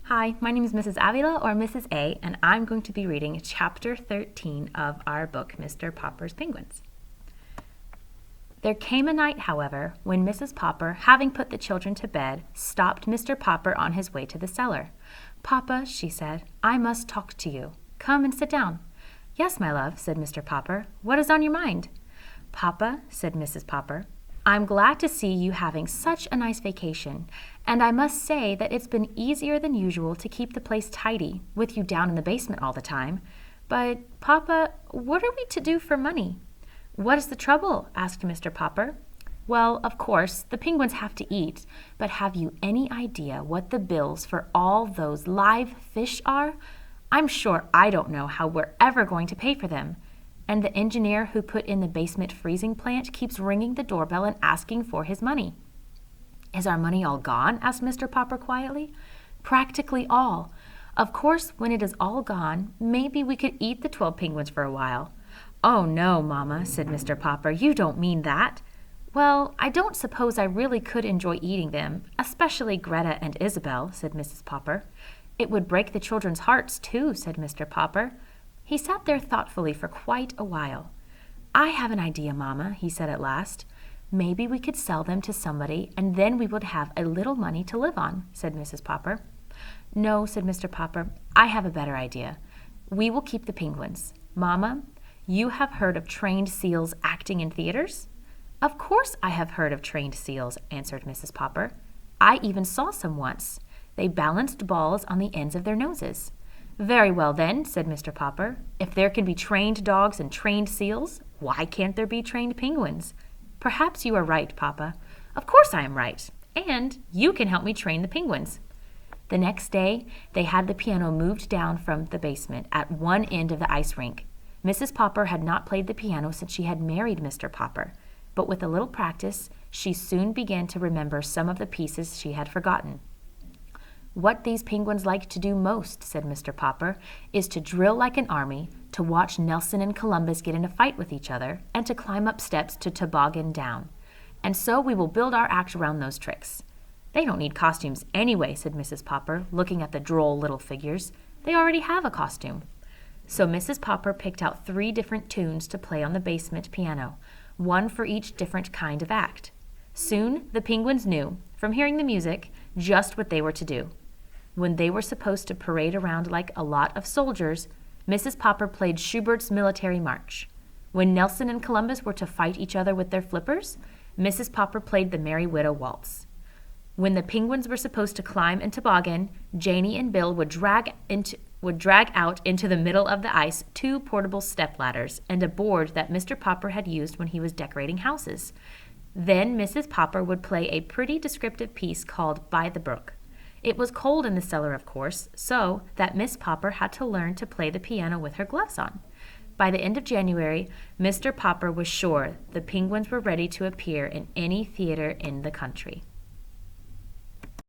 Hi, my name is Mrs. Avila, or Mrs. A, and I'm going to be reading Chapter 13 of our book, Mr. Popper's Penguins. There came a night, however, when Mrs. Popper, having put the children to bed, stopped Mr. Popper on his way to the cellar. "Papa," she said, "I must talk to you. Come and sit down." "Yes, my love," said Mr. Popper. "What is on your mind?" "Papa," said Mrs. Popper, "I'm glad to see you having such a nice vacation, and I must say that it's been easier than usual to keep the place tidy, with you down in the basement all the time. But, Papa, what are we to do for money?" "What is the trouble?" asked Mr. Popper. "Well, of course, the penguins have to eat, but have you any idea what the bills for all those live fish are? I'm sure I don't know how we're ever going to pay for them. And the engineer who put in the basement freezing plant keeps ringing the doorbell and asking for his money." "Is our money all gone?" asked Mr. Popper quietly. "Practically all. Of course, when it is all gone, maybe we could eat the 12 penguins for a while." "Oh, no, Mamma," said Mr. Popper, "you don't mean that." "Well, I don't suppose I really could enjoy eating them, especially Greta and Isabel," said Mrs. Popper. "It would break the children's hearts, too," said Mr. Popper. He sat there thoughtfully for quite a while. "I have an idea, Mamma," he said at last. "Maybe we could sell them to somebody, and then we would have a little money to live on," said Mrs. Popper. "No," said Mr. Popper, "I have a better idea. We will keep the penguins. Mamma, you have heard of trained seals acting in theaters?" "Of course I have heard of trained seals," answered Mrs. Popper. "I even saw some once. They balanced balls on the ends of their noses." "Very well, then," said Mr. Popper. "If there can be trained dogs and trained seals, why can't there be trained penguins?" "Perhaps you are right, Papa." "Of course I am right. And you can help me train the penguins." The next day, they had the piano moved down from the basement at one end of the ice rink. Mrs. Popper had not played the piano since she had married Mr. Popper, but with a little practice, she soon began to remember some of the pieces she had forgotten. "What these penguins like to do most," said Mr. Popper, "is to drill like an army, to watch Nelson and Columbus get in a fight with each other, and to climb up steps to toboggan down. And so we will build our act around those tricks." "They don't need costumes anyway," said Mrs. Popper, looking at the droll little figures. "They already have a costume." So Mrs. Popper picked out 3 different tunes to play on the basement piano, one for each different kind of act. Soon the penguins knew, from hearing the music, just what they were to do. When they were supposed to parade around like a lot of soldiers, Mrs. Popper played Schubert's Military March. When Nelson and Columbus were to fight each other with their flippers, Mrs. Popper played the Merry Widow Waltz. When the penguins were supposed to climb and toboggan, Janie and Bill would drag out into the middle of the ice 2 portable stepladders and a board that Mr. Popper had used when he was decorating houses. Then Mrs. Popper would play a pretty descriptive piece called By the Brook. It was cold in the cellar, of course, so that Miss Popper had to learn to play the piano with her gloves on. By the end of January, Mr. Popper was sure the penguins were ready to appear in any theater in the country.